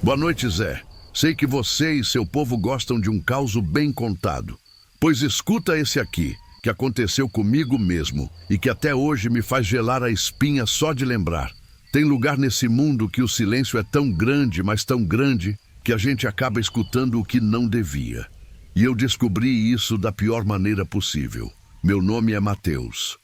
Boa noite, Zé. Sei que você e seu povo gostam de um causo bem contado. Pois escuta esse aqui, que aconteceu comigo mesmo e que até hoje me faz gelar a espinha só de lembrar. Tem lugar nesse mundo que o silêncio é tão grande, mas tão grande, que a gente acaba escutando o que não devia. E eu descobri isso da pior maneira possível. Meu nome é Mateus.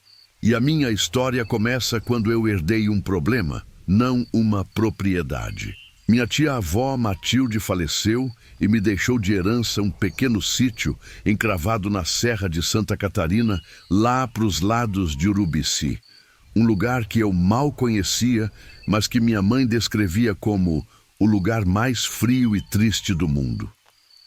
E a minha história começa quando eu herdei um problema, não uma propriedade. Minha tia-avó Matilde faleceu e me deixou de herança um pequeno sítio encravado na Serra de Santa Catarina, lá para os lados de Urubici. Um lugar que eu mal conhecia, mas que minha mãe descrevia como o lugar mais frio e triste do mundo.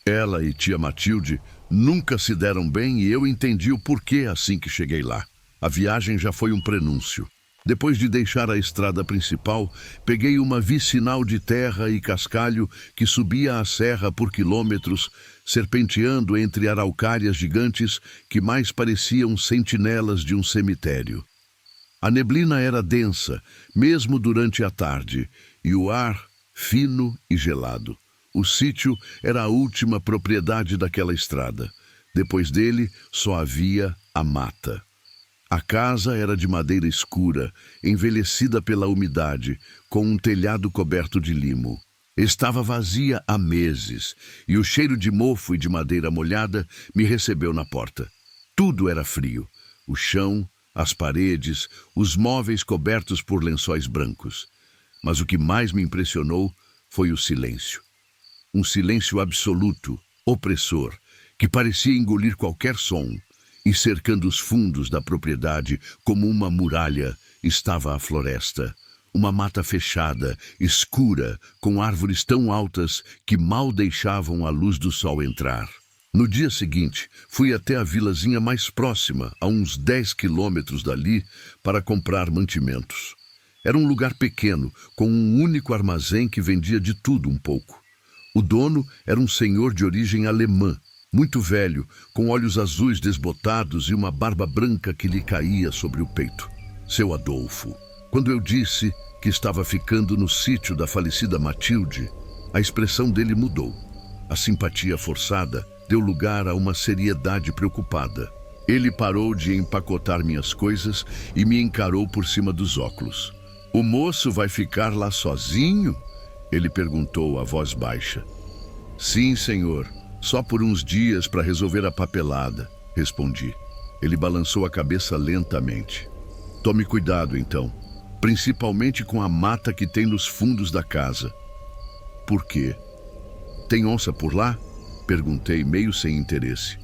Ela e tia Matilde nunca se deram bem e eu entendi o porquê assim que cheguei lá. A viagem já foi um prenúncio. Depois de deixar a estrada principal, peguei uma vicinal de terra e cascalho que subia a serra por quilômetros, serpenteando entre araucárias gigantes que mais pareciam sentinelas de um cemitério. A neblina era densa, mesmo durante a tarde, e o ar fino e gelado. O sítio era a última propriedade daquela estrada. Depois dele, só havia a mata. A casa era de madeira escura, envelhecida pela umidade, com um telhado coberto de limo. Estava vazia há meses, e o cheiro de mofo e de madeira molhada me recebeu na porta. Tudo era frio. O chão, as paredes, os móveis cobertos por lençóis brancos. Mas o que mais me impressionou foi o silêncio. Um silêncio absoluto, opressor, que parecia engolir qualquer som. E cercando os fundos da propriedade, como uma muralha, estava a floresta. Uma mata fechada, escura, com árvores tão altas que mal deixavam a luz do sol entrar. No dia seguinte, fui até a vilazinha mais próxima, a uns 10 quilômetros dali, para comprar mantimentos. Era um lugar pequeno, com um único armazém que vendia de tudo um pouco. O dono era um senhor de origem alemã, muito velho, com olhos azuis desbotados e uma barba branca que lhe caía sobre o peito. Seu Adolfo. Quando eu disse que estava ficando no sítio da falecida Matilde, a expressão dele mudou. A simpatia forçada deu lugar a uma seriedade preocupada. Ele parou de empacotar minhas coisas e me encarou por cima dos óculos. "O moço vai ficar lá sozinho?" Ele perguntou a voz baixa. "Sim, senhor. Só por uns dias para resolver a papelada", respondi. Ele balançou a cabeça lentamente. "Tome cuidado, então, principalmente com a mata que tem nos fundos da casa." "Por quê? Tem onça por lá?" Perguntei, meio sem interesse.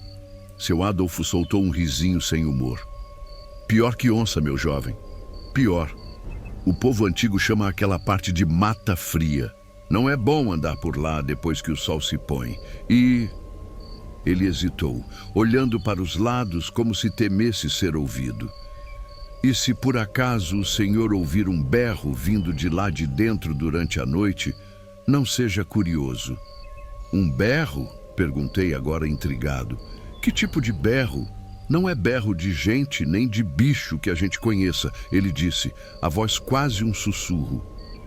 Seu Adolfo soltou um risinho sem humor. "Pior que onça, meu jovem. Pior. O povo antigo chama aquela parte de mata fria. Não é bom andar por lá depois que o sol se põe. E..." Ele hesitou, olhando para os lados como se temesse ser ouvido. "E se por acaso o senhor ouvir um berro vindo de lá de dentro durante a noite, não seja curioso." "Um berro?" perguntei, agora intrigado. "Que tipo de berro?" "Não é berro de gente nem de bicho que a gente conheça", ele disse, a voz quase um sussurro.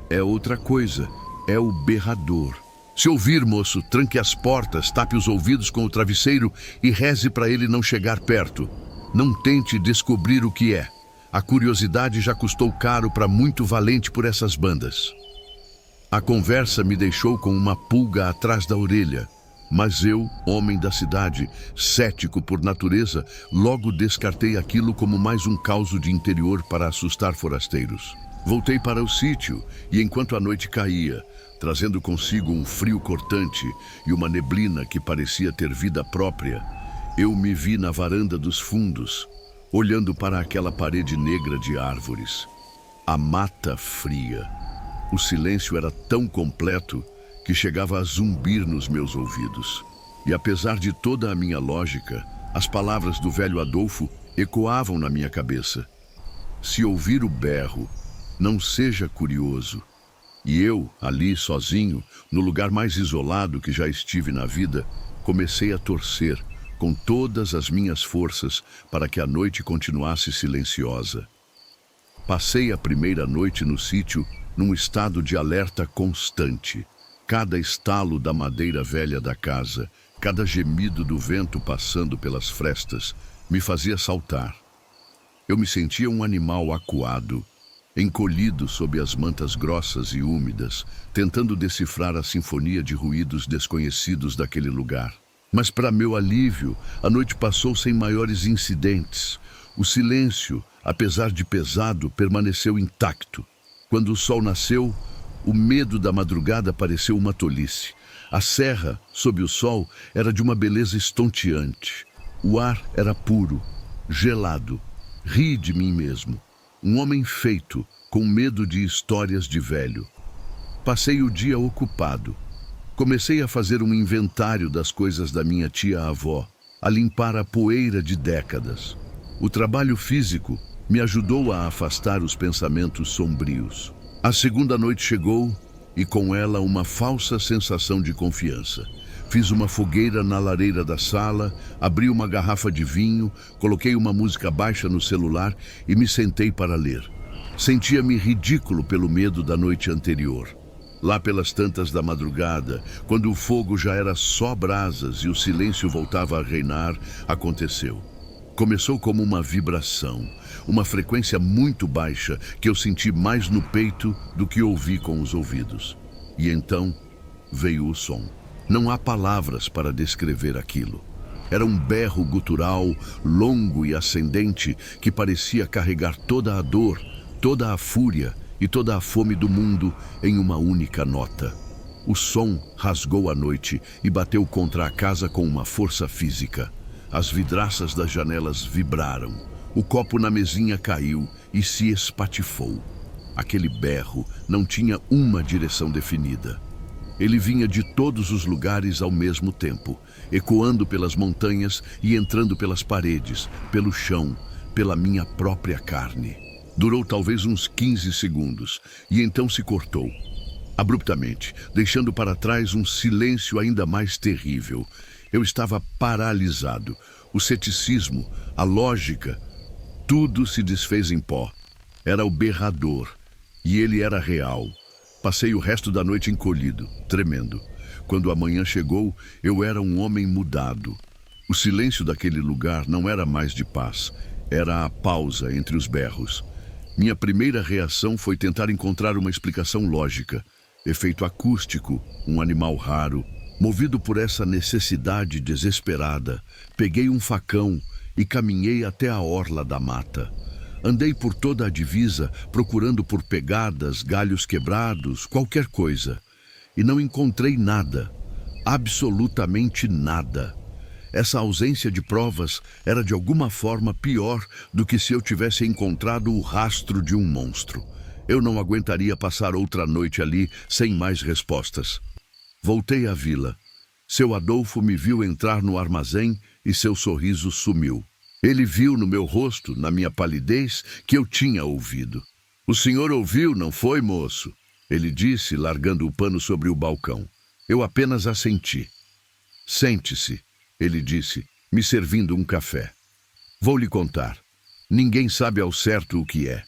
"É outra coisa. É o berrador. Se ouvir, moço, tranque as portas, tape os ouvidos com o travesseiro e reze para ele não chegar perto. Não tente descobrir o que é. A curiosidade já custou caro para muito valente por essas bandas." A conversa me deixou com uma pulga atrás da orelha, mas eu, homem da cidade, cético por natureza, logo descartei aquilo como mais um causo de interior para assustar forasteiros. Voltei para o sítio e, enquanto a noite caía, trazendo consigo um frio cortante e uma neblina que parecia ter vida própria, eu me vi na varanda dos fundos, olhando para aquela parede negra de árvores. A mata fria. O silêncio era tão completo que chegava a zumbir nos meus ouvidos. E apesar de toda a minha lógica, as palavras do velho Adolfo ecoavam na minha cabeça. "Se ouvir o berro, não seja curioso." E eu, ali sozinho, no lugar mais isolado que já estive na vida, comecei a torcer com todas as minhas forças para que a noite continuasse silenciosa. Passei a primeira noite no sítio num estado de alerta constante. Cada estalo da madeira velha da casa, cada gemido do vento passando pelas frestas, me fazia saltar. Eu me sentia um animal acuado, encolhido sob as mantas grossas e úmidas, tentando decifrar a sinfonia de ruídos desconhecidos daquele lugar. Mas, para meu alívio, a noite passou sem maiores incidentes. O silêncio, apesar de pesado, permaneceu intacto. Quando o sol nasceu, o medo da madrugada pareceu uma tolice. A serra, sob o sol, era de uma beleza estonteante. O ar era puro, gelado. Ri de mim mesmo. Um homem feito, com medo de histórias de velho. Passei o dia ocupado. Comecei a fazer um inventário das coisas da minha tia-avó, a limpar a poeira de décadas. O trabalho físico me ajudou a afastar os pensamentos sombrios. A segunda noite chegou e com ela uma falsa sensação de confiança. Fiz uma fogueira na lareira da sala, abri uma garrafa de vinho, coloquei uma música baixa no celular e me sentei para ler. Sentia-me ridículo pelo medo da noite anterior. Lá pelas tantas da madrugada, quando o fogo já era só brasas e o silêncio voltava a reinar, aconteceu. Começou como uma vibração, uma frequência muito baixa que eu senti mais no peito do que ouvi com os ouvidos. E então veio o som. Não há palavras para descrever aquilo. Era um berro gutural, longo e ascendente, que parecia carregar toda a dor, toda a fúria e toda a fome do mundo em uma única nota. O som rasgou a noite e bateu contra a casa com uma força física. As vidraças das janelas vibraram. O copo na mesinha caiu e se espatifou. Aquele berro não tinha uma direção definida. Ele vinha de todos os lugares ao mesmo tempo, ecoando pelas montanhas e entrando pelas paredes, pelo chão, pela minha própria carne. Durou talvez uns 15 segundos e então se cortou, abruptamente, deixando para trás um silêncio ainda mais terrível. Eu estava paralisado. O ceticismo, a lógica, tudo se desfez em pó. Era o berrador e ele era real. Passei o resto da noite encolhido, tremendo. Quando a manhã chegou, eu era um homem mudado. O silêncio daquele lugar não era mais de paz, era a pausa entre os berros. Minha primeira reação foi tentar encontrar uma explicação lógica. Efeito acústico, um animal raro. Movido por essa necessidade desesperada, peguei um facão e caminhei até a orla da mata. Andei por toda a divisa, procurando por pegadas, galhos quebrados, qualquer coisa. E não encontrei nada, absolutamente nada. Essa ausência de provas era de alguma forma pior do que se eu tivesse encontrado o rastro de um monstro. Eu não aguentaria passar outra noite ali sem mais respostas. Voltei à vila. Seu Adolfo me viu entrar no armazém e seu sorriso sumiu. Ele viu no meu rosto, na minha palidez, que eu tinha ouvido. "O senhor ouviu, não foi, moço?" Ele disse, largando o pano sobre o balcão. Eu apenas assenti. "Sente-se", ele disse, me servindo um café. "Vou lhe contar. Ninguém sabe ao certo o que é.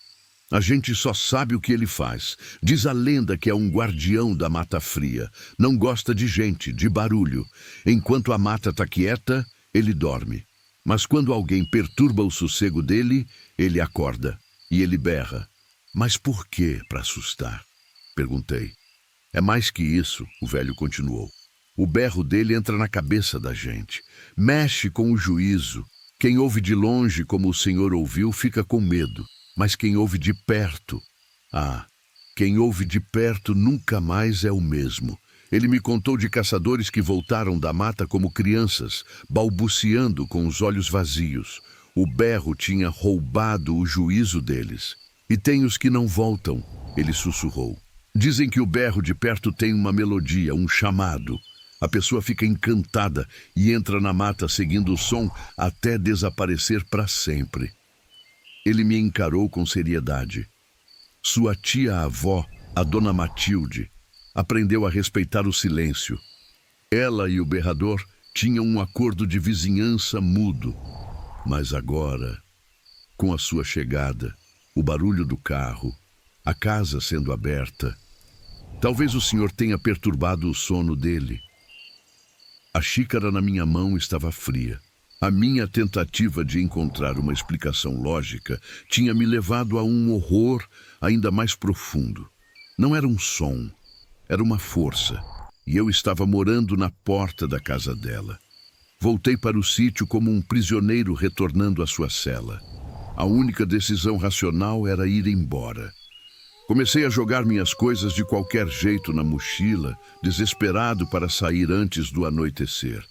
A gente só sabe o que ele faz. Diz a lenda que é um guardião da Mata Fria. Não gosta de gente, de barulho. Enquanto a mata está quieta, ele dorme. Mas quando alguém perturba o sossego dele, ele acorda e ele berra." "Mas por quê, para assustar?" perguntei. "É mais que isso", o velho continuou. "O berro dele entra na cabeça da gente. Mexe com o juízo. Quem ouve de longe, como o senhor ouviu, fica com medo. Mas quem ouve de perto... quem ouve de perto nunca mais é o mesmo. Ele me contou de caçadores que voltaram da mata como crianças, balbuciando com os olhos vazios. O berro tinha roubado o juízo deles. E tem os que não voltam", ele sussurrou. "Dizem que o berro de perto tem uma melodia, um chamado. A pessoa fica encantada e entra na mata seguindo o som até desaparecer para sempre." Ele me encarou com seriedade. Sua tia-avó, a dona Matilde, aprendeu a respeitar o silêncio. Ela e o berrador tinham um acordo de vizinhança mudo. Mas agora, com a sua chegada, o barulho do carro, a casa sendo aberta, Talvez o senhor tenha perturbado o sono dele. A xícara na minha mão estava fria. A minha tentativa de encontrar uma explicação lógica tinha me levado a um horror ainda mais profundo. Não era um som, era uma força, e eu estava morando na porta da casa dela. Voltei para o sítio como um prisioneiro retornando à sua cela. A única decisão racional era ir embora. Comecei a jogar minhas coisas de qualquer jeito na mochila, desesperado para sair antes do anoitecer.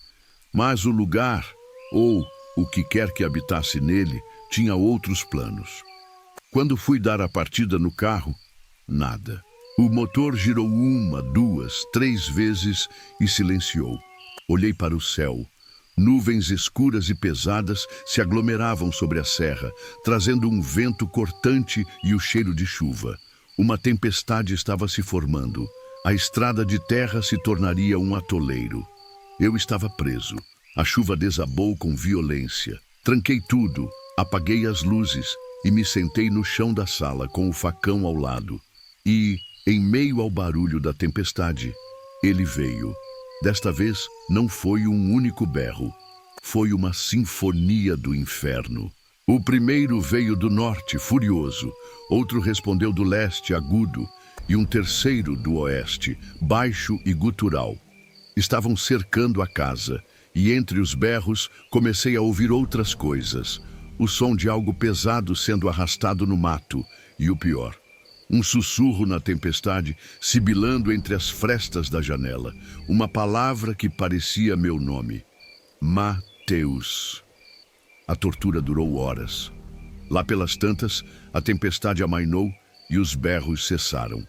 Mas o lugar, ou o que quer que habitasse nele, tinha outros planos. Quando fui dar a partida no carro, nada. O motor girou 1, 2, 3 vezes e silenciou. Olhei para o céu. Nuvens escuras e pesadas se aglomeravam sobre a serra, trazendo um vento cortante e o cheiro de chuva. Uma tempestade estava se formando. A estrada de terra se tornaria um atoleiro. Eu estava preso. A chuva desabou com violência. Tranquei tudo, apaguei as luzes e me sentei no chão da sala com o facão ao lado. E, em meio ao barulho da tempestade, ele veio. Desta vez, não foi um único berro. Foi uma sinfonia do inferno. O primeiro veio do norte, furioso. Outro respondeu do leste, agudo. E um terceiro do oeste, baixo e gutural. Estavam cercando a casa. E entre os berros, comecei a ouvir outras coisas. O som de algo pesado sendo arrastado no mato. E o pior, um sussurro na tempestade, sibilando entre as frestas da janela. Uma palavra que parecia meu nome. Mateus. A tortura durou horas. Lá pelas tantas, a tempestade amainou e os berros cessaram.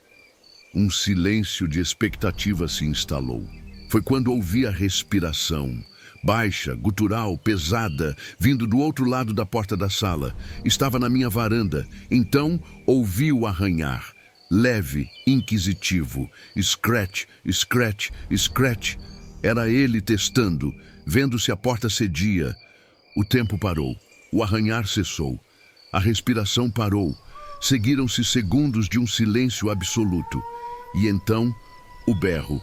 Um silêncio de expectativa se instalou. Foi quando ouvi a respiração. Baixa, gutural, pesada, vindo do outro lado da porta da sala. Estava na minha varanda. Então, ouvi-o arranhar. Leve, inquisitivo. Scratch, scratch, scratch. Era ele testando, vendo se a porta cedia. O tempo parou. O arranhar cessou. A respiração parou. Seguiram-se segundos de um silêncio absoluto. E então, o berro.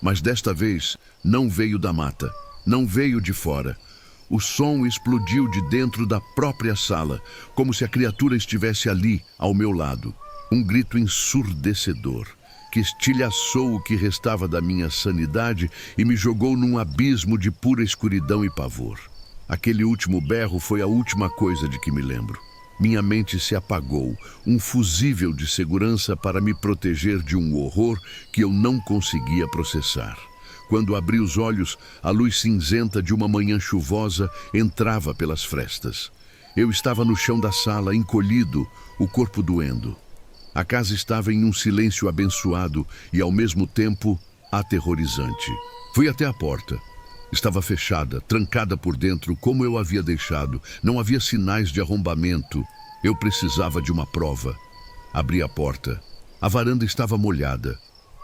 Mas desta vez, não veio da mata. Não veio de fora. O som explodiu de dentro da própria sala, como se a criatura estivesse ali, ao meu lado. Um grito ensurdecedor, que estilhaçou o que restava da minha sanidade e me jogou num abismo de pura escuridão e pavor. Aquele último berro foi a última coisa de que me lembro. Minha mente se apagou, um fusível de segurança para me proteger de um horror que eu não conseguia processar. Quando abri os olhos, a luz cinzenta de uma manhã chuvosa entrava pelas frestas. Eu estava no chão da sala, encolhido, o corpo doendo. A casa estava em um silêncio abençoado e, ao mesmo tempo, aterrorizante. Fui até a porta. Estava fechada, trancada por dentro, como eu havia deixado. Não havia sinais de arrombamento. Eu precisava de uma prova. Abri a porta. A varanda estava molhada.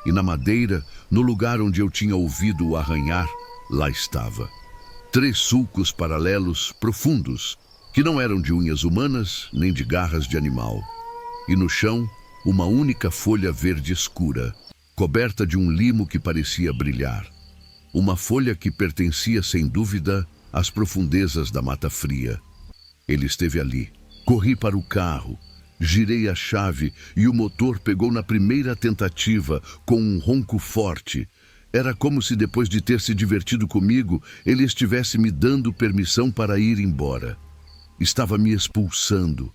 E na madeira, no lugar onde eu tinha ouvido-o arranhar, lá estava. 3 sulcos paralelos, profundos, que não eram de unhas humanas nem de garras de animal. E no chão, uma única folha verde escura, coberta de um limo que parecia brilhar. Uma folha que pertencia, sem dúvida, às profundezas da mata fria. Ele esteve ali. Corri para o carro. Girei a chave e o motor pegou na primeira tentativa, com um ronco forte. Era como se, depois de ter se divertido comigo, ele estivesse me dando permissão para ir embora. Estava me expulsando.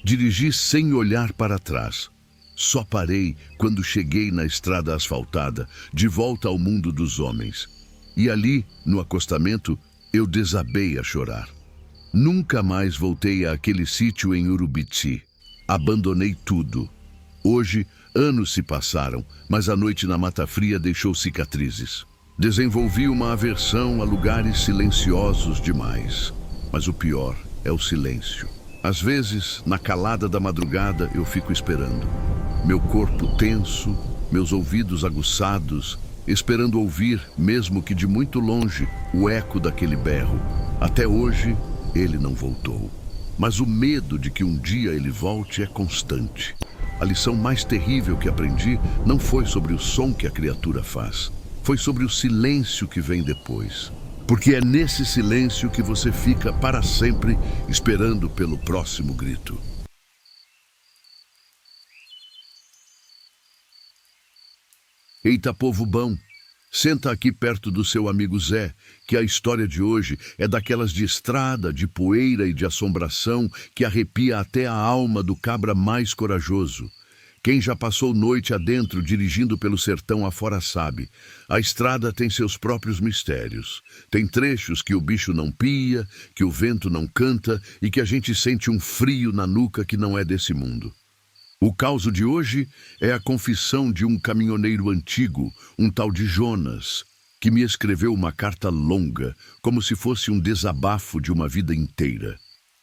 Dirigi sem olhar para trás. Só parei quando cheguei na estrada asfaltada, de volta ao mundo dos homens. E ali, no acostamento, eu desabei a chorar. Nunca mais voltei àquele sítio em Urubici. Abandonei tudo. Hoje, anos se passaram, mas a noite na Mata Fria deixou cicatrizes. Desenvolvi uma aversão a lugares silenciosos demais. Mas o pior é o silêncio. Às vezes, na calada da madrugada, eu fico esperando. Meu corpo tenso, meus ouvidos aguçados, esperando ouvir, mesmo que de muito longe, o eco daquele berro. Até hoje, ele não voltou. Mas o medo de que um dia ele volte é constante. A lição mais terrível que aprendi não foi sobre o som que a criatura faz, foi sobre o silêncio que vem depois. Porque é nesse silêncio que você fica para sempre esperando pelo próximo grito. Eita, povo bom, senta aqui perto do seu amigo Zé, que a história de hoje é daquelas de estrada, de poeira e de assombração que arrepia até a alma do cabra mais corajoso. Quem já passou noite adentro dirigindo pelo sertão afora sabe, a estrada tem seus próprios mistérios. Tem trechos que o bicho não pia, que o vento não canta e que a gente sente um frio na nuca que não é desse mundo. O causo de hoje é a confissão de um caminhoneiro antigo, um tal de Jonas, que me escreveu uma carta longa, como se fosse um desabafo de uma vida inteira.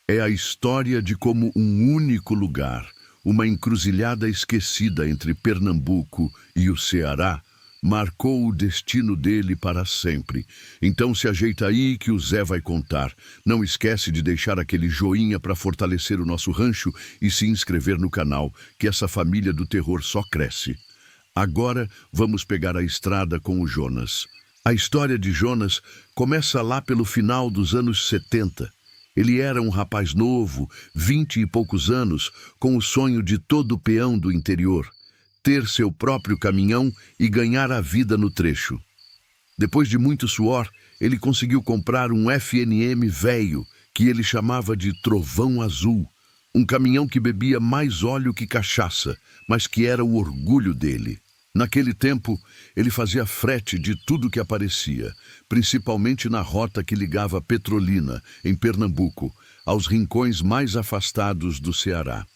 É a história de como um único lugar, uma encruzilhada esquecida entre Pernambuco e o Ceará, marcou o destino dele para sempre. Então se ajeita aí que o Zé vai contar. Não esquece de deixar aquele joinha para fortalecer o nosso rancho e se inscrever no canal, que essa família do terror só cresce. Agora vamos pegar a estrada com o Jonas. A história de Jonas começa lá pelo final dos anos 70. Ele era um rapaz novo, 20 e poucos anos, com o sonho de todo peão do interior, ter seu próprio caminhão e ganhar a vida no trecho. Depois de muito suor, ele conseguiu comprar um FNM velho, que ele chamava de Trovão Azul, um caminhão que bebia mais óleo que cachaça, mas que era o orgulho dele. Naquele tempo, ele fazia frete de tudo que aparecia, principalmente na rota que ligava Petrolina, em Pernambuco, aos rincões mais afastados do Ceará.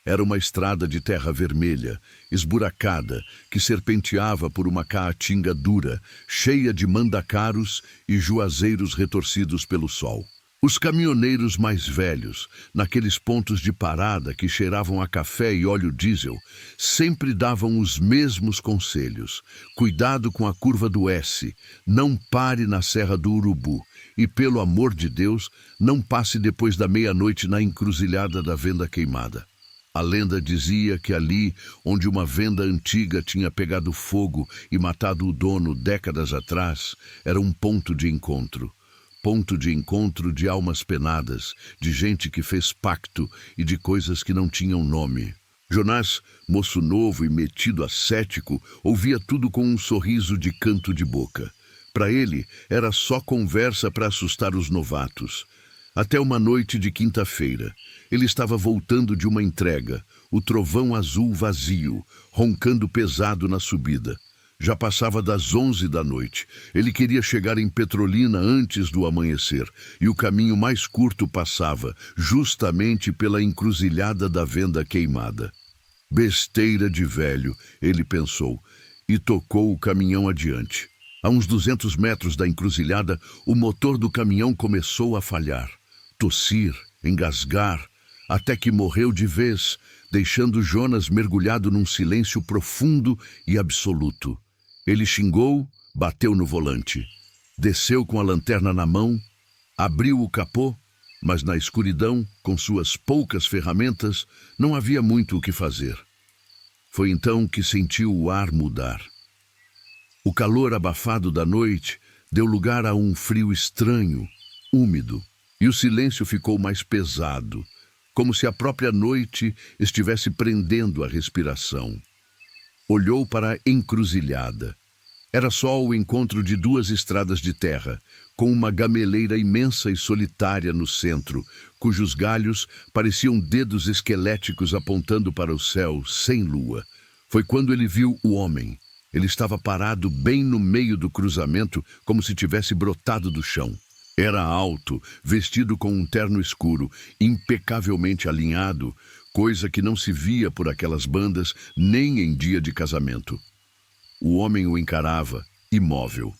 Era uma estrada de terra vermelha, esburacada, que serpenteava por uma caatinga dura, cheia de mandacaros e juazeiros retorcidos pelo sol. Os caminhoneiros mais velhos, naqueles pontos de parada que cheiravam a café e óleo diesel, sempre davam os mesmos conselhos. Cuidado com a curva do S, não pare na Serra do Urubu e, pelo amor de Deus, não passe depois da meia-noite na encruzilhada da Venda Queimada. A lenda dizia que ali, onde uma venda antiga tinha pegado fogo e matado o dono décadas atrás, era um ponto de encontro. Ponto de encontro de almas penadas, de gente que fez pacto e de coisas que não tinham nome. Jonás, moço novo e metido ascético, ouvia tudo com um sorriso de canto de boca. Para ele, era só conversa para assustar os novatos. Até uma noite de quinta-feira, ele estava voltando de uma entrega, o Trovão Azul vazio, roncando pesado na subida. Já passava das 11 da noite. Ele queria chegar em Petrolina antes do amanhecer, e o caminho mais curto passava justamente pela encruzilhada da Venda Queimada. Besteira de velho, ele pensou, e tocou o caminhão adiante. A uns 200 metros da encruzilhada, o motor do caminhão começou a falhar, tossir, engasgar, até que morreu de vez, deixando Jonas mergulhado num silêncio profundo e absoluto. Ele xingou, bateu no volante, desceu com a lanterna na mão, abriu o capô, mas na escuridão, com suas poucas ferramentas, não havia muito o que fazer. Foi então que sentiu o ar mudar. O calor abafado da noite deu lugar a um frio estranho, úmido, e o silêncio ficou mais pesado, como se a própria noite estivesse prendendo a respiração. Olhou para a encruzilhada. Era só o encontro de duas estradas de terra, com uma gameleira imensa e solitária no centro, cujos galhos pareciam dedos esqueléticos apontando para o céu, sem lua. Foi quando ele viu o homem. Ele estava parado bem no meio do cruzamento, como se tivesse brotado do chão. Era alto, vestido com um terno escuro, impecavelmente alinhado, coisa que não se via por aquelas bandas nem em dia de casamento. O homem o encarava, imóvel.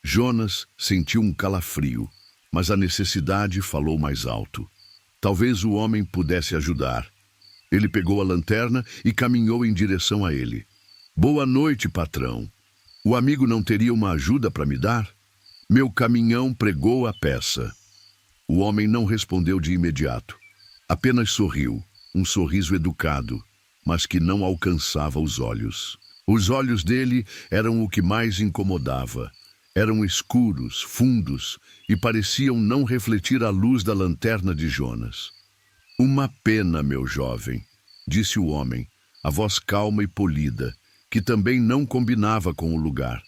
Jonas sentiu um calafrio, mas a necessidade falou mais alto. Talvez o homem pudesse ajudar. Ele pegou a lanterna e caminhou em direção a ele. Boa noite, patrão. O amigo não teria uma ajuda para me dar? Meu caminhão pregou a peça. O homem não respondeu de imediato. Apenas sorriu, um sorriso educado. mas que não alcançava os olhos. Os olhos dele eram o que mais incomodava. Eram escuros, fundos e pareciam não refletir a luz da lanterna de Jonas. Uma pena, meu jovem, disse o homem, a voz calma e polida, que também não combinava com o lugar.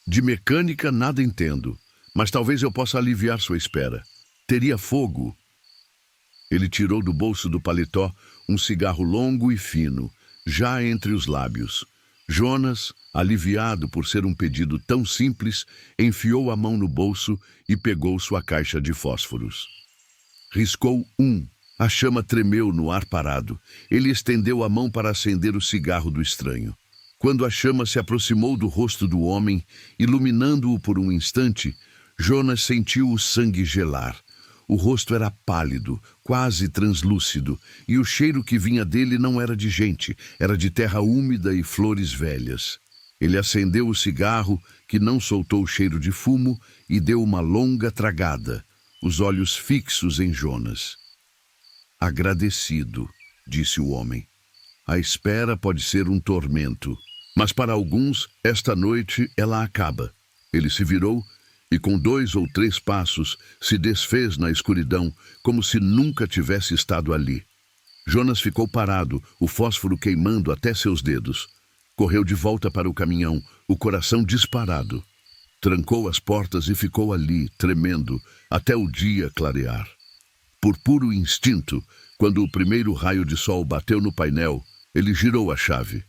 De mecânica nada entendo, mas talvez eu possa aliviar sua espera. Teria fogo? Ele tirou do bolso do paletó um cigarro longo e fino, já entre os lábios. Jonas, aliviado por ser um pedido tão simples, enfiou a mão no bolso e pegou sua caixa de fósforos. Riscou um. A chama tremeu no ar parado. Ele estendeu a mão para acender o cigarro do estranho. Quando a chama se aproximou do rosto do homem, iluminando-o por um instante, Jonas sentiu o sangue gelar. O rosto era pálido, quase translúcido, e o cheiro que vinha dele não era de gente, era de terra úmida e flores velhas. Ele acendeu o cigarro, que não soltou o cheiro de fumo, e deu uma longa tragada, os olhos fixos em Jonas. Agradecido, disse o homem. A espera pode ser um tormento, mas para alguns, esta noite ela acaba. Ele se virou e com 2 ou 3 passos se desfez na escuridão, como se nunca tivesse estado ali. Jonas ficou parado, o fósforo queimando até seus dedos. Correu de volta para o caminhão, o coração disparado. Trancou as portas e ficou ali, tremendo, até o dia clarear. Por puro instinto, quando o primeiro raio de sol bateu no painel, ele girou a chave.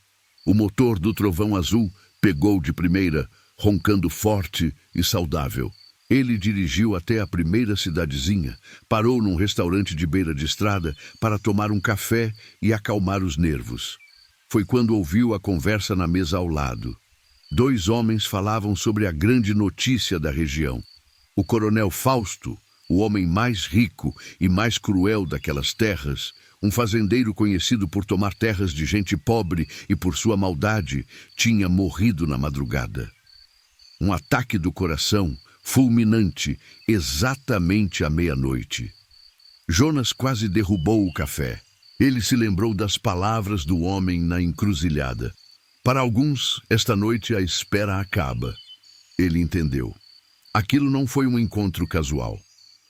O motor do trovão azul pegou de primeira, roncando forte e saudável. Ele dirigiu até a primeira cidadezinha, parou num restaurante de beira de estrada para tomar um café e acalmar os nervos. Foi quando ouviu a conversa na mesa ao lado. 2 homens falavam sobre a grande notícia da região. O coronel Fausto, o homem mais rico e mais cruel daquelas terras, um fazendeiro conhecido por tomar terras de gente pobre e por sua maldade, tinha morrido na madrugada. Um ataque do coração, fulminante, exatamente à meia-noite. Jonas quase derrubou o café. Ele se lembrou das palavras do homem na encruzilhada. Para alguns, esta noite a espera acaba. Ele entendeu. Aquilo não foi um encontro casual.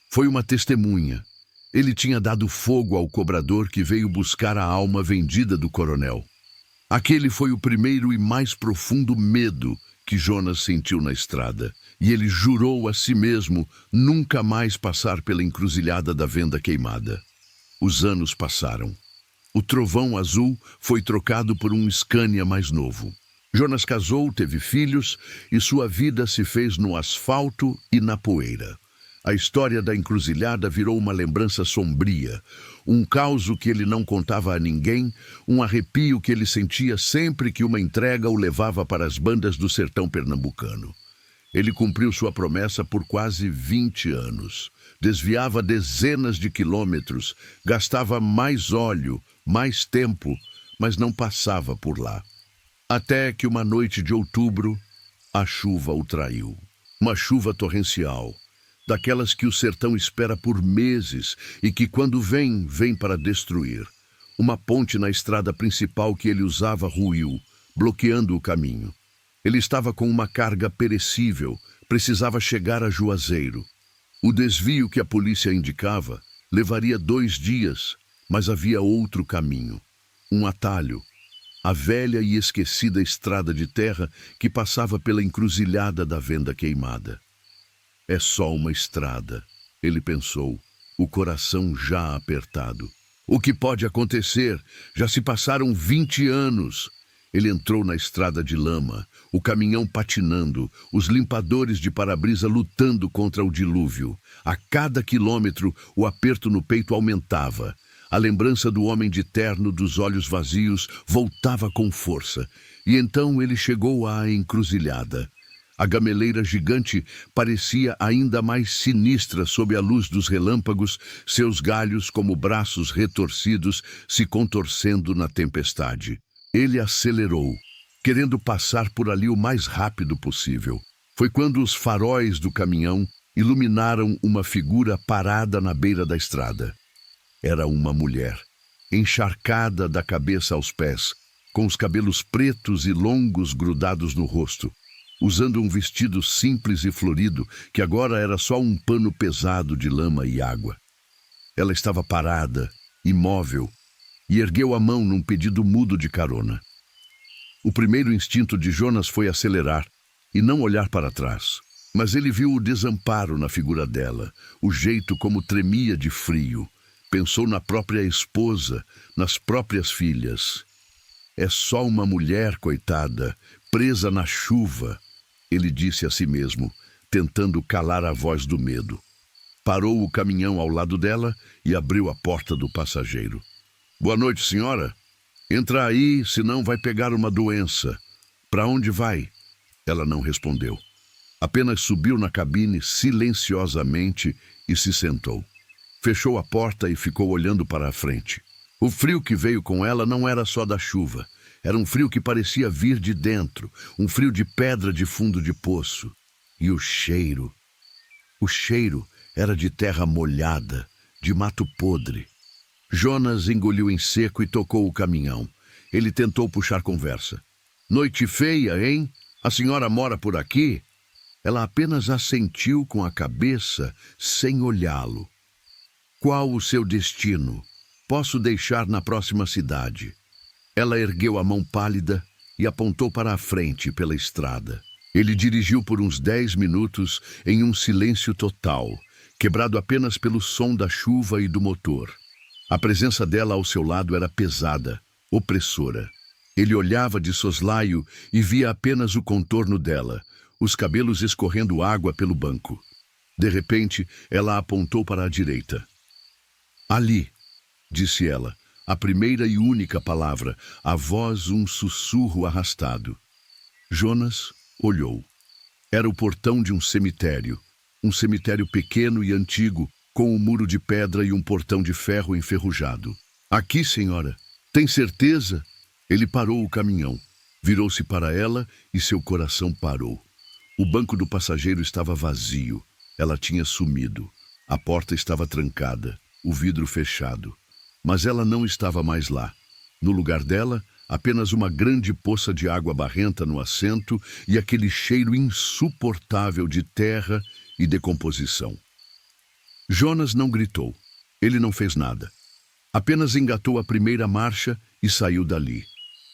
Foi uma testemunha. Ele tinha dado fogo ao cobrador que veio buscar a alma vendida do coronel. Aquele foi o primeiro e mais profundo medo que Jonas sentiu na estrada, e ele jurou a si mesmo nunca mais passar pela encruzilhada da venda queimada. Os anos passaram. O trovão azul foi trocado por um Scania mais novo. Jonas casou, teve filhos, e sua vida se fez no asfalto e na poeira. A história da encruzilhada virou uma lembrança sombria, um caos que ele não contava a ninguém, um arrepio que ele sentia sempre que uma entrega o levava para as bandas do sertão pernambucano. Ele cumpriu sua promessa por quase 20 anos. Desviava dezenas de quilômetros, gastava mais óleo, mais tempo, mas não passava por lá. Até que uma noite de outubro, a chuva o traiu. Uma chuva torrencial, daquelas que o sertão espera por meses e que, quando vem, vem para destruir. Uma ponte na estrada principal que ele usava ruiu, bloqueando o caminho. Ele estava com uma carga perecível, precisava chegar a Juazeiro. O desvio que a polícia indicava levaria 2 dias, mas havia outro caminho. Um atalho, a velha e esquecida estrada de terra que passava pela encruzilhada da venda queimada. É só uma estrada, ele pensou, o coração já apertado. O que pode acontecer? Já se passaram 20 anos. Ele entrou na estrada de lama, o caminhão patinando, os limpadores de para-brisa lutando contra o dilúvio. A cada quilômetro, o aperto no peito aumentava. A lembrança do homem de terno, dos olhos vazios, voltava com força. E então ele chegou à encruzilhada. A gameleira gigante parecia ainda mais sinistra sob a luz dos relâmpagos, seus galhos como braços retorcidos se contorcendo na tempestade. Ele acelerou, querendo passar por ali o mais rápido possível. Foi quando os faróis do caminhão iluminaram uma figura parada na beira da estrada. Era uma mulher. encharcada da cabeça aos pés, com os cabelos pretos e longos grudados no rosto, usando um vestido simples e florido que agora era só um pano pesado de lama e água. Ela estava parada, imóvel, e ergueu a mão num pedido mudo de carona. O primeiro instinto de Jonas foi acelerar e não olhar para trás, mas ele viu o desamparo na figura dela, o jeito como tremia de frio. Pensou na própria esposa, nas próprias filhas. É só uma mulher, coitada, presa na chuva, ele disse a si mesmo, tentando calar a voz do medo. Parou o caminhão ao lado dela e abriu a porta do passageiro. Boa noite, senhora. Entra aí, senão vai pegar uma doença. Para onde vai? Ela não respondeu. Apenas subiu na cabine silenciosamente e se sentou. Fechou a porta e ficou olhando para a frente. O frio que veio com ela não era só da chuva. Era um frio que parecia vir de dentro, um frio de pedra de fundo de poço. E o cheiro era de terra molhada, de mato podre. Jonas engoliu em seco e tocou o caminhão. Ele tentou puxar conversa. Noite feia, hein? A senhora mora por aqui? Ela apenas assentiu com a cabeça, sem olhá-lo. Qual o seu destino? Posso deixar na próxima cidade. Ela ergueu a mão pálida e apontou para a frente pela estrada. Ele dirigiu por uns 10 minutos em um silêncio total, quebrado apenas pelo som da chuva e do motor. A presença dela ao seu lado era pesada, opressora. Ele olhava de soslaio e via apenas o contorno dela, os cabelos escorrendo água pelo banco. De repente, ela apontou para a direita. Ali, disse ela, a primeira e única palavra, a voz um sussurro arrastado. Jonas olhou. Era o portão de um cemitério pequeno e antigo, com um muro de pedra e um portão de ferro enferrujado. Aqui, senhora. Tem certeza? Ele parou o caminhão, virou-se para ela e seu coração parou. O banco do passageiro estava vazio. Ela tinha sumido. A porta estava trancada, o vidro fechado. Mas ela não estava mais lá. No lugar dela, apenas uma grande poça de água barrenta no assento e aquele cheiro insuportável de terra e decomposição. Jonas não gritou. Ele não fez nada. Apenas engatou a primeira marcha e saiu dali.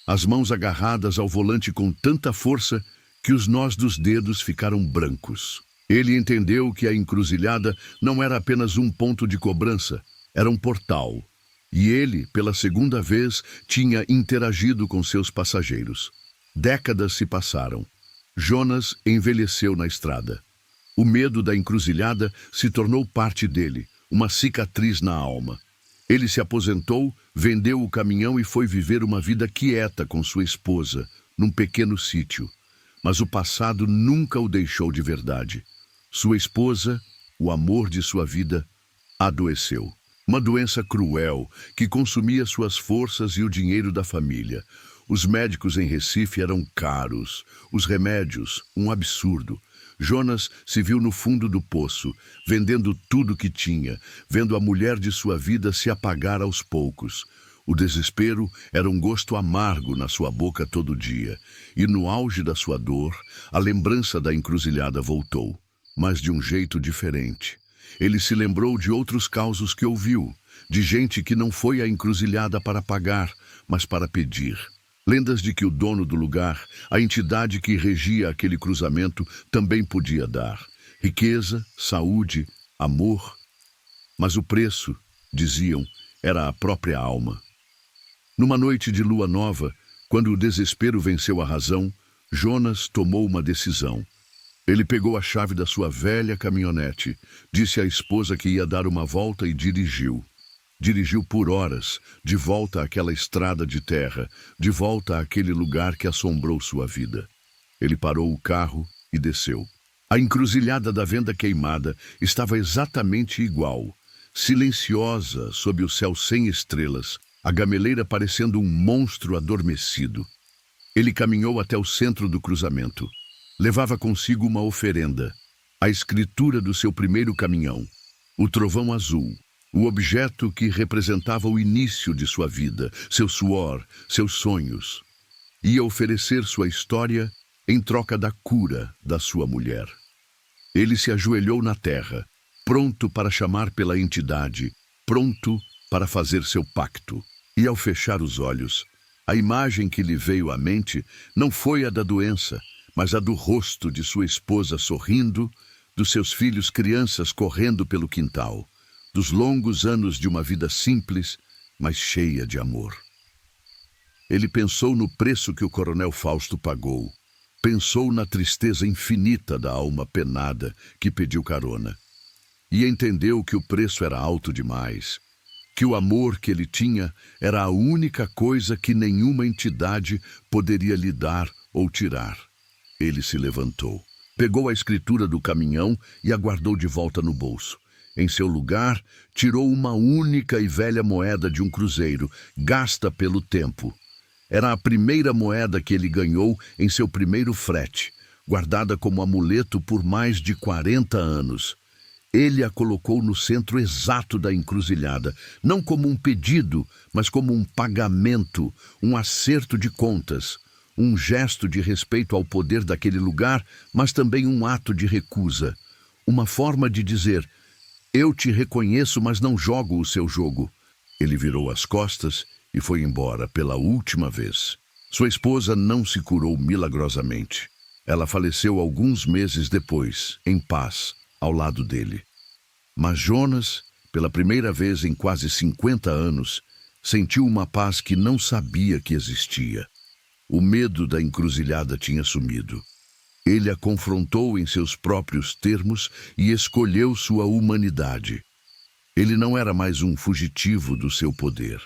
As mãos agarradas ao volante com tanta força que os nós dos dedos ficaram brancos. Ele entendeu que a encruzilhada não era apenas um ponto de cobrança, era um portal. E ele, pela segunda vez, tinha interagido com seus passageiros. Décadas se passaram. Jonas envelheceu na estrada. O medo da encruzilhada se tornou parte dele, uma cicatriz na alma. Ele se aposentou, vendeu o caminhão e foi viver uma vida quieta com sua esposa, num pequeno sítio. Mas o passado nunca o deixou de verdade. Sua esposa, o amor de sua vida, adoeceu. Uma doença cruel que consumia suas forças e o dinheiro da família. Os médicos em Recife eram caros, os remédios, um absurdo. Jonas se viu no fundo do poço, vendendo tudo que tinha, vendo a mulher de sua vida se apagar aos poucos. O desespero era um gosto amargo na sua boca todo dia, e no auge da sua dor, a lembrança da encruzilhada voltou, mas de um jeito diferente. Ele se lembrou de outros causos que ouviu, de gente que não foi à encruzilhada para pagar, mas para pedir. Lendas de que o dono do lugar, a entidade que regia aquele cruzamento, também podia dar. Riqueza, saúde, amor. Mas o preço, diziam, era a própria alma. Numa noite de lua nova, quando o desespero venceu a razão, Jonas tomou uma decisão. Ele pegou a chave da sua velha caminhonete, disse à esposa que ia dar uma volta e dirigiu. Dirigiu por horas, de volta àquela estrada de terra, de volta àquele lugar que assombrou sua vida. Ele parou o carro e desceu. A encruzilhada da venda queimada estava exatamente igual, silenciosa sob o céu sem estrelas, a gameleira parecendo um monstro adormecido. Ele caminhou até o centro do cruzamento. Levava consigo uma oferenda, a escritura do seu primeiro caminhão, o trovão azul, O objeto que representava o início de sua vida, seu suor, seus sonhos. Ia oferecer sua história em troca da cura da sua mulher. Ele se ajoelhou na terra, pronto para chamar pela entidade, pronto para fazer seu pacto. E ao fechar os olhos, a imagem que lhe veio à mente não foi a da doença, mas a do rosto de sua esposa sorrindo, dos seus filhos crianças correndo pelo quintal, dos longos anos de uma vida simples, mas cheia de amor. Ele pensou no preço que o coronel Fausto pagou. Pensou na tristeza infinita da alma penada que pediu carona. E entendeu que o preço era alto demais, que o amor que ele tinha era a única coisa que nenhuma entidade poderia lhe dar ou tirar. Ele se levantou, pegou a escritura do caminhão e a guardou de volta no bolso. Em seu lugar, tirou uma única e velha moeda de um cruzeiro, gasta pelo tempo. Era a primeira moeda que ele ganhou em seu primeiro frete, guardada como amuleto por mais de 40 anos. Ele a colocou no centro exato da encruzilhada, não como um pedido, mas como um pagamento, um acerto de contas, um gesto de respeito ao poder daquele lugar, mas também um ato de recusa, uma forma de dizer: eu te reconheço, mas não jogo o seu jogo. Ele virou as costas e foi embora pela última vez. Sua esposa não se curou milagrosamente. Ela faleceu alguns meses depois, em paz, ao lado dele. Mas Jonas, pela primeira vez em quase 50 anos, sentiu uma paz que não sabia que existia. O medo da encruzilhada tinha sumido. Ele a confrontou em seus próprios termos e escolheu sua humanidade. Ele não era mais um fugitivo do seu poder.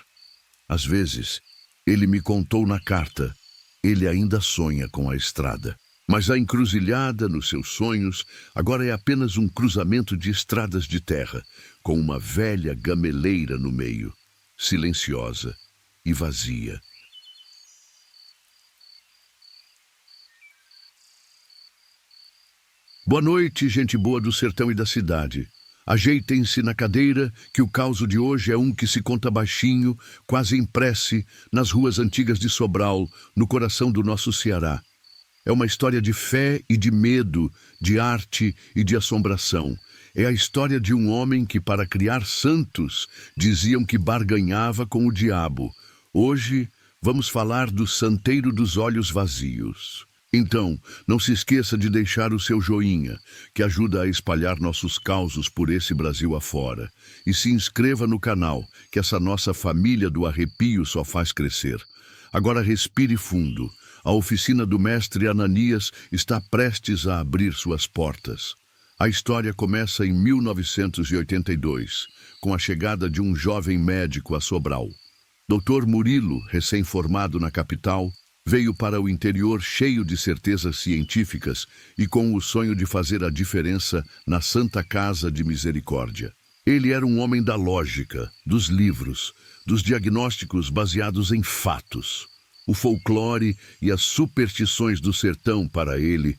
Às vezes, ele me contou na carta, ele ainda sonha com a estrada. Mas a encruzilhada nos seus sonhos agora é apenas um cruzamento de estradas de terra, com uma velha gameleira no meio, silenciosa e vazia. Boa noite, gente boa do sertão e da cidade. Ajeitem-se na cadeira, que o causo de hoje é um que se conta baixinho, quase em prece, nas ruas antigas de Sobral, no coração do nosso Ceará. É uma história de fé e de medo, de arte e de assombração. É a história de um homem que, para criar santos, diziam que barganhava com o diabo. Hoje, vamos falar do Santeiro dos Olhos Vazios. Então, não se esqueça de deixar o seu joinha, que ajuda a espalhar nossos causos por esse Brasil afora. E se inscreva no canal, que essa nossa família do arrepio só faz crescer. Agora respire fundo. A oficina do mestre Ananias está prestes a abrir suas portas. A história começa em 1982, com a chegada de um jovem médico a Sobral. Dr. Murilo, recém-formado na capital, veio para o interior cheio de certezas científicas e com o sonho de fazer a diferença na Santa Casa de Misericórdia. Ele era um homem da lógica, dos livros, dos diagnósticos baseados em fatos. O folclore e as superstições do sertão, para ele,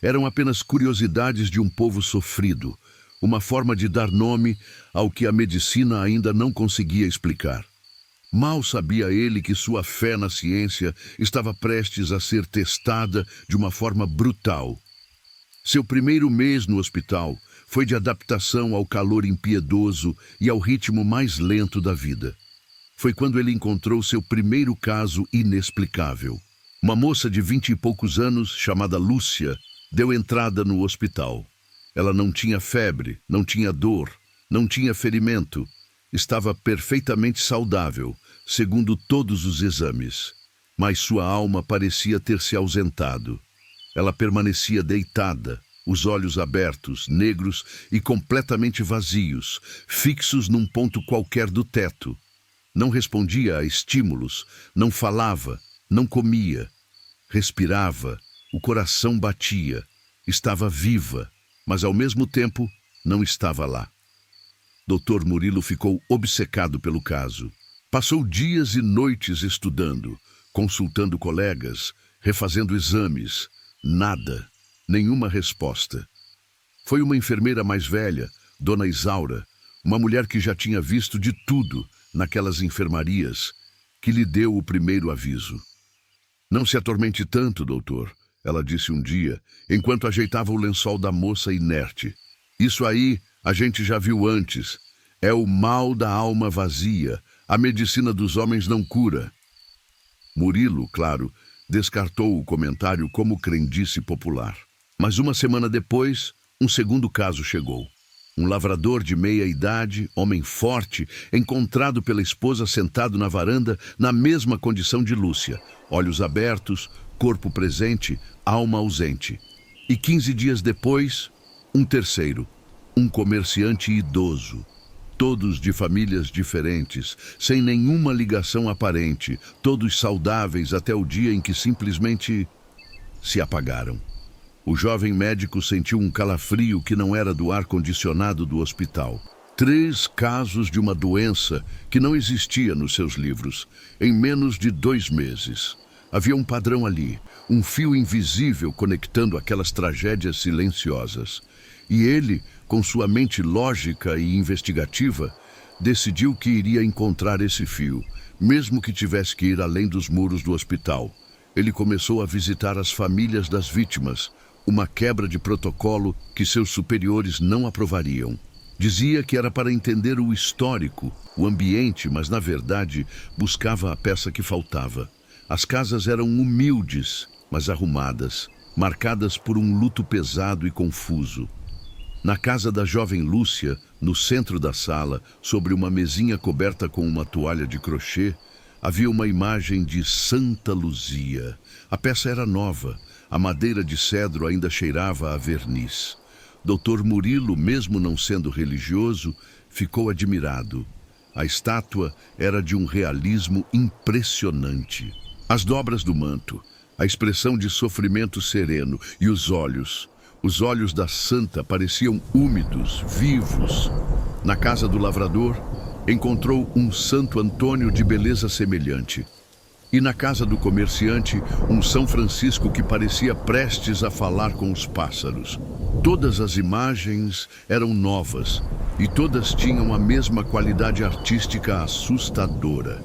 eram apenas curiosidades de um povo sofrido, uma forma de dar nome ao que a medicina ainda não conseguia explicar. Mal sabia ele que sua fé na ciência estava prestes a ser testada de uma forma brutal. Seu primeiro mês no hospital foi de adaptação ao calor impiedoso e ao ritmo mais lento da vida. Foi quando ele encontrou seu primeiro caso inexplicável. Uma moça de 20 e poucos anos, chamada Lúcia, deu entrada no hospital. Ela não tinha febre, não tinha dor, não tinha ferimento. Estava perfeitamente saudável, segundo todos os exames. Mas sua alma parecia ter se ausentado. Ela permanecia deitada, os olhos abertos, negros e completamente vazios, fixos num ponto qualquer do teto. Não respondia a estímulos, não falava, não comia. Respirava, o coração batia, estava viva, mas ao mesmo tempo não estava lá. Dr. Murilo ficou obcecado pelo caso. Passou dias e noites estudando, consultando colegas, refazendo exames. Nada, nenhuma resposta. Foi uma enfermeira mais velha, Dona Isaura, Uma mulher que já tinha visto de tudo naquelas enfermarias, que lhe deu o primeiro aviso. "Não se atormente tanto, doutor", ela disse um dia, enquanto ajeitava o lençol da moça inerte. "Isso aí a gente já viu antes. É o mal da alma vazia. A medicina dos homens não cura." Murilo, claro, descartou o comentário como crendice popular. Mas uma semana depois, um segundo caso chegou. Um lavrador de meia-idade, homem forte, encontrado pela esposa sentado na varanda na mesma condição de Lúcia. Olhos abertos, corpo presente, alma ausente. E 15 dias depois, um terceiro, um comerciante idoso. Todos de famílias diferentes, sem nenhuma ligação aparente, todos saudáveis até o dia em que simplesmente se apagaram. O jovem médico sentiu um calafrio que não era do ar-condicionado do hospital. 3 casos de uma doença que não existia nos seus livros, em menos de 2 meses. Havia um padrão ali, um fio invisível conectando aquelas tragédias silenciosas. E ele, com sua mente lógica e investigativa, decidiu que iria encontrar esse fio, mesmo que tivesse que ir além dos muros do hospital. Ele começou a visitar as famílias das vítimas, uma quebra de protocolo que seus superiores não aprovariam. Dizia que era para entender o histórico, o ambiente, mas na verdade buscava a peça que faltava. As casas eram humildes, mas arrumadas, marcadas por um luto pesado e confuso. Na casa da jovem Lúcia, no centro da sala, sobre uma mesinha coberta com uma toalha de crochê, havia uma imagem de Santa Luzia. A peça era nova, a madeira de cedro ainda cheirava a verniz. Dr. Murilo, mesmo não sendo religioso, ficou admirado. A estátua era de um realismo impressionante. As dobras do manto, a expressão de sofrimento sereno e os olhos da santa pareciam úmidos, vivos. Na casa do lavrador, encontrou um Santo Antônio de beleza semelhante. E na casa do comerciante, um São Francisco que parecia prestes a falar com os pássaros. Todas as imagens eram novas e todas tinham a mesma qualidade artística assustadora.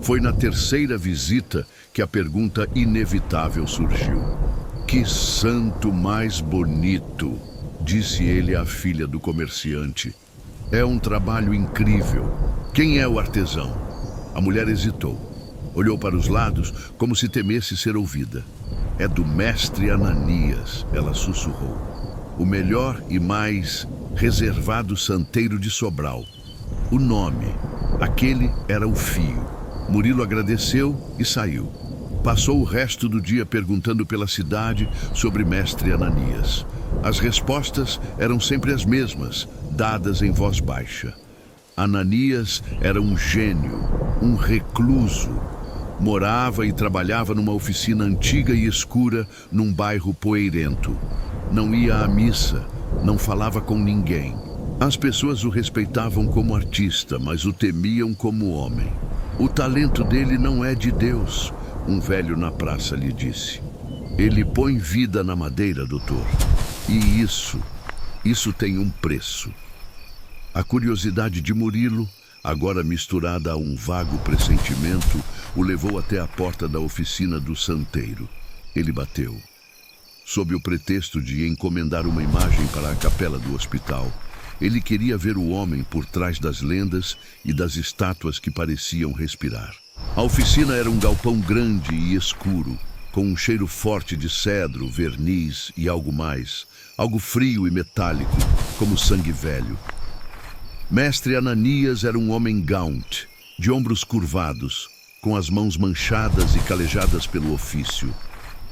Foi na terceira visita que a pergunta inevitável surgiu. "Que santo mais bonito", disse ele à filha do comerciante. "É um trabalho incrível. Quem é o artesão?" A mulher hesitou. Olhou para os lados como se temesse ser ouvida. "É do mestre Ananias", ela sussurrou. "O melhor e mais reservado santeiro de Sobral. O nome, aquele era o fio." Murilo agradeceu e saiu. Passou o resto do dia perguntando pela cidade sobre mestre Ananias. As respostas eram sempre as mesmas, dadas em voz baixa. Ananias era um gênio, um recluso. Morava e trabalhava numa oficina antiga e escura num bairro poeirento. Não ia à missa, não falava com ninguém. As pessoas o respeitavam como artista, mas o temiam como homem. "O talento dele não é de Deus", um velho na praça lhe disse. "Ele põe vida na madeira, doutor. E isso tem um preço." A curiosidade de Murilo, agora misturada a um vago pressentimento, o levou até a porta da oficina do santeiro. Ele bateu. Sob o pretexto de encomendar uma imagem para a capela do hospital, ele queria ver o homem por trás das lendas e das estátuas que pareciam respirar. A oficina era um galpão grande e escuro, com um cheiro forte de cedro, verniz e algo mais, algo frio e metálico, como sangue velho. Mestre Ananias era um homem gaunt, de ombros curvados, com as mãos manchadas e calejadas pelo ofício.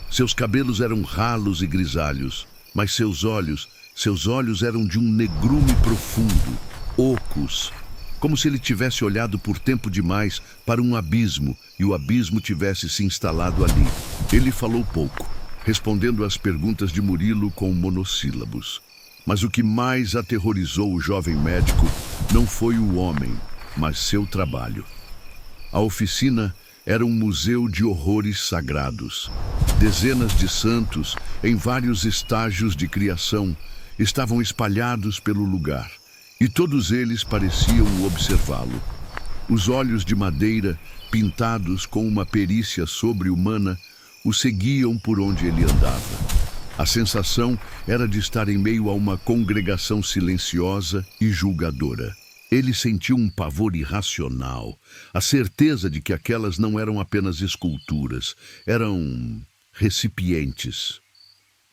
Seus cabelos eram ralos e grisalhos, mas seus olhos eram de um negrume profundo, ocos, como se ele tivesse olhado por tempo demais para um abismo e o abismo tivesse se instalado ali. Ele falou pouco, respondendo às perguntas de Murilo com monossílabos. Mas o que mais aterrorizou o jovem médico não foi o homem, mas seu trabalho. A oficina era um museu de horrores sagrados. Dezenas de santos, em vários estágios de criação, estavam espalhados pelo lugar. E todos eles pareciam observá-lo. Os olhos de madeira, pintados com uma perícia sobre-humana, o seguiam por onde ele andava. A sensação era de estar em meio a uma congregação silenciosa e julgadora. Ele sentiu um pavor irracional, a certeza de que aquelas não eram apenas esculturas, eram recipientes.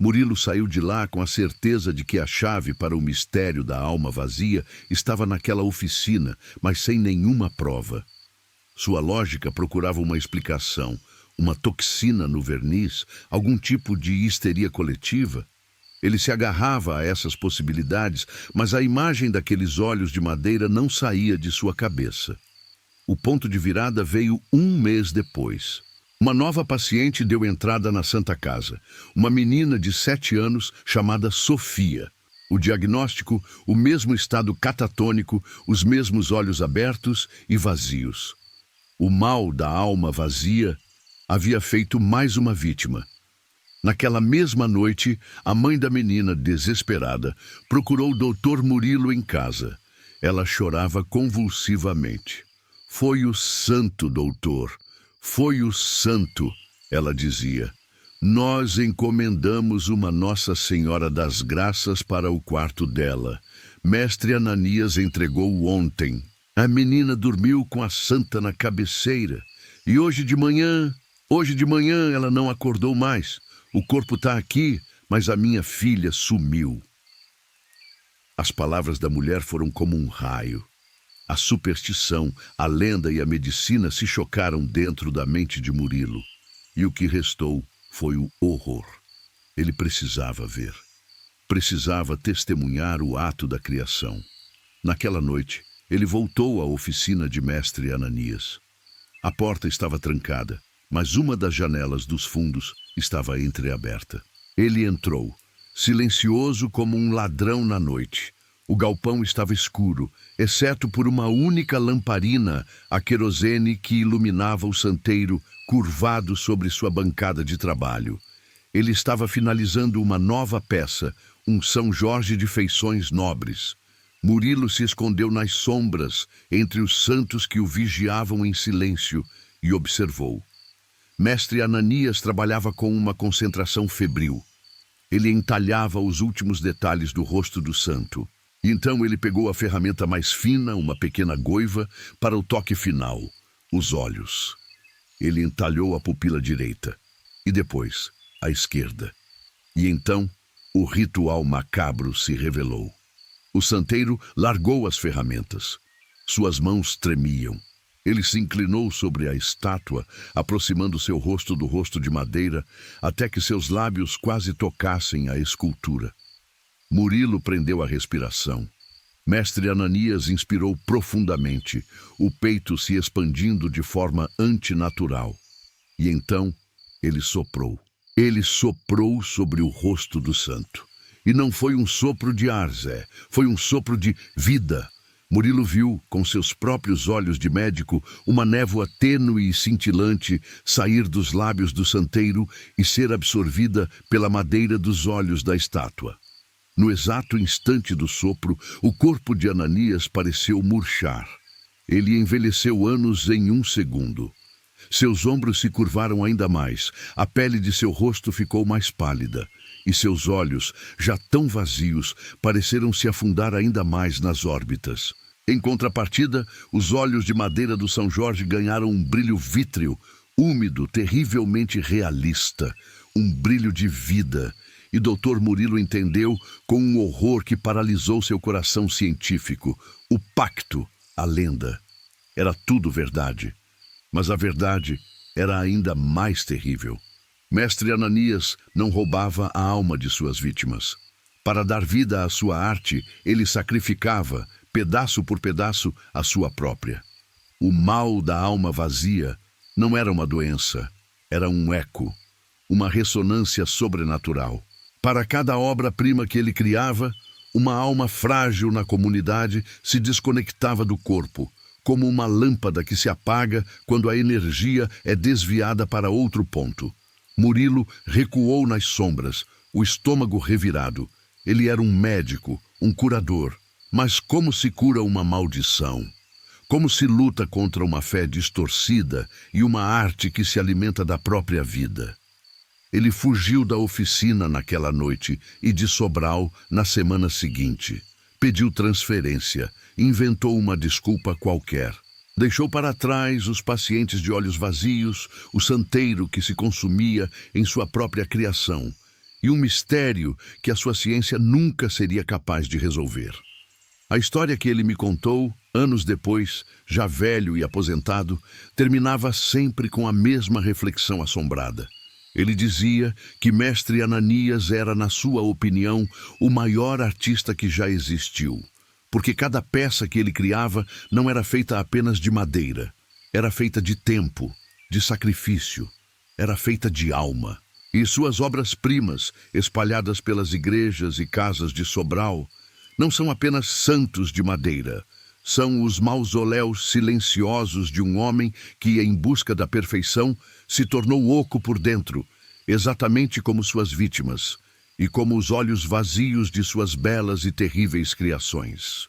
Murilo saiu de lá com a certeza de que a chave para o mistério da alma vazia estava naquela oficina, mas sem nenhuma prova. Sua lógica procurava uma explicação, uma toxina no verniz, algum tipo de histeria coletiva. Ele se agarrava a essas possibilidades, mas a imagem daqueles olhos de madeira não saía de sua cabeça. O ponto de virada veio 1 mês depois. Uma nova paciente deu entrada na Santa Casa, uma menina de 7 anos chamada Sofia. O diagnóstico, o mesmo estado catatônico, os mesmos olhos abertos e vazios. O mal da alma vazia havia feito mais uma vítima. Naquela mesma noite, a mãe da menina, desesperada, procurou o Dr. Murilo em casa. Ela chorava convulsivamente. "Foi o santo, doutor. Foi o santo", ela dizia. "Nós encomendamos uma Nossa Senhora das Graças para o quarto dela. Mestre Ananias entregou ontem. A menina dormiu com a santa na cabeceira. E hoje de manhã ela não acordou mais. O corpo está aqui, mas a minha filha sumiu." As palavras da mulher foram como um raio. A superstição, a lenda e a medicina se chocaram dentro da mente de Murilo. E o que restou foi o horror. Ele precisava ver. Precisava testemunhar o ato da criação. Naquela noite, ele voltou à oficina de mestre Ananias. A porta estava trancada, mas uma das janelas dos fundos estava entreaberta. Ele entrou, silencioso como um ladrão na noite. O galpão estava escuro, exceto por uma única lamparina a querosene que iluminava o santeiro curvado sobre sua bancada de trabalho. Ele estava finalizando uma nova peça, um São Jorge de feições nobres. Murilo se escondeu nas sombras, entre os santos que o vigiavam em silêncio, e observou. Mestre Ananias trabalhava com uma concentração febril. Ele entalhava os últimos detalhes do rosto do santo. Então ele pegou a ferramenta mais fina, uma pequena goiva, para o toque final, os olhos. Ele entalhou a pupila direita, e depois a esquerda. E então o ritual macabro se revelou. O santeiro largou as ferramentas. Suas mãos tremiam. Ele se inclinou sobre a estátua, aproximando seu rosto do rosto de madeira, até que seus lábios quase tocassem a escultura. Murilo prendeu a respiração. Mestre Ananias inspirou profundamente, o peito se expandindo de forma antinatural. E então ele soprou. Ele soprou sobre o rosto do santo. E não foi um sopro de ar, Zé. Foi um sopro de vida. Murilo viu, com seus próprios olhos de médico, uma névoa tênue e cintilante sair dos lábios do santeiro e ser absorvida pela madeira dos olhos da estátua. No exato instante do sopro, o corpo de Ananias pareceu murchar. Ele envelheceu anos em 1 segundo. Seus ombros se curvaram ainda mais, a pele de seu rosto ficou mais pálida, e seus olhos, já tão vazios, pareceram se afundar ainda mais nas órbitas. Em contrapartida, os olhos de madeira do São Jorge ganharam um brilho vítreo, úmido, terrivelmente realista, um brilho de vida. E Dr. Murilo entendeu, com um horror que paralisou seu coração científico, o pacto, a lenda. Era tudo verdade. Mas a verdade era ainda mais terrível. Mestre Ananias não roubava a alma de suas vítimas. Para dar vida à sua arte, ele sacrificava, pedaço por pedaço, a sua própria. O mal da alma vazia não era uma doença, era um eco, uma ressonância sobrenatural. Para cada obra-prima que ele criava, uma alma frágil na comunidade se desconectava do corpo, como uma lâmpada que se apaga quando a energia é desviada para outro ponto. Murilo recuou nas sombras, o estômago revirado. Ele era um médico, um curador, Mas como se cura uma maldição? Como se luta contra uma fé distorcida e uma arte que se alimenta da própria vida? Ele fugiu da oficina naquela noite e de Sobral na semana seguinte. Pediu transferência, inventou uma desculpa qualquer. Deixou para trás os pacientes de olhos vazios, o santeiro que se consumia em sua própria criação e um mistério que a sua ciência nunca seria capaz de resolver. A história que ele me contou, anos depois, já velho e aposentado, terminava sempre com a mesma reflexão assombrada. Ele dizia que Mestre Ananias era, na sua opinião, o maior artista que já existiu, porque cada peça que ele criava não era feita apenas de madeira, era feita de tempo, de sacrifício, era feita de alma. E suas obras-primas, espalhadas pelas igrejas e casas de Sobral, não são apenas santos de madeira, são os mausoléus silenciosos de um homem que, em busca da perfeição, se tornou oco por dentro, exatamente como suas vítimas, e como os olhos vazios de suas belas e terríveis criações.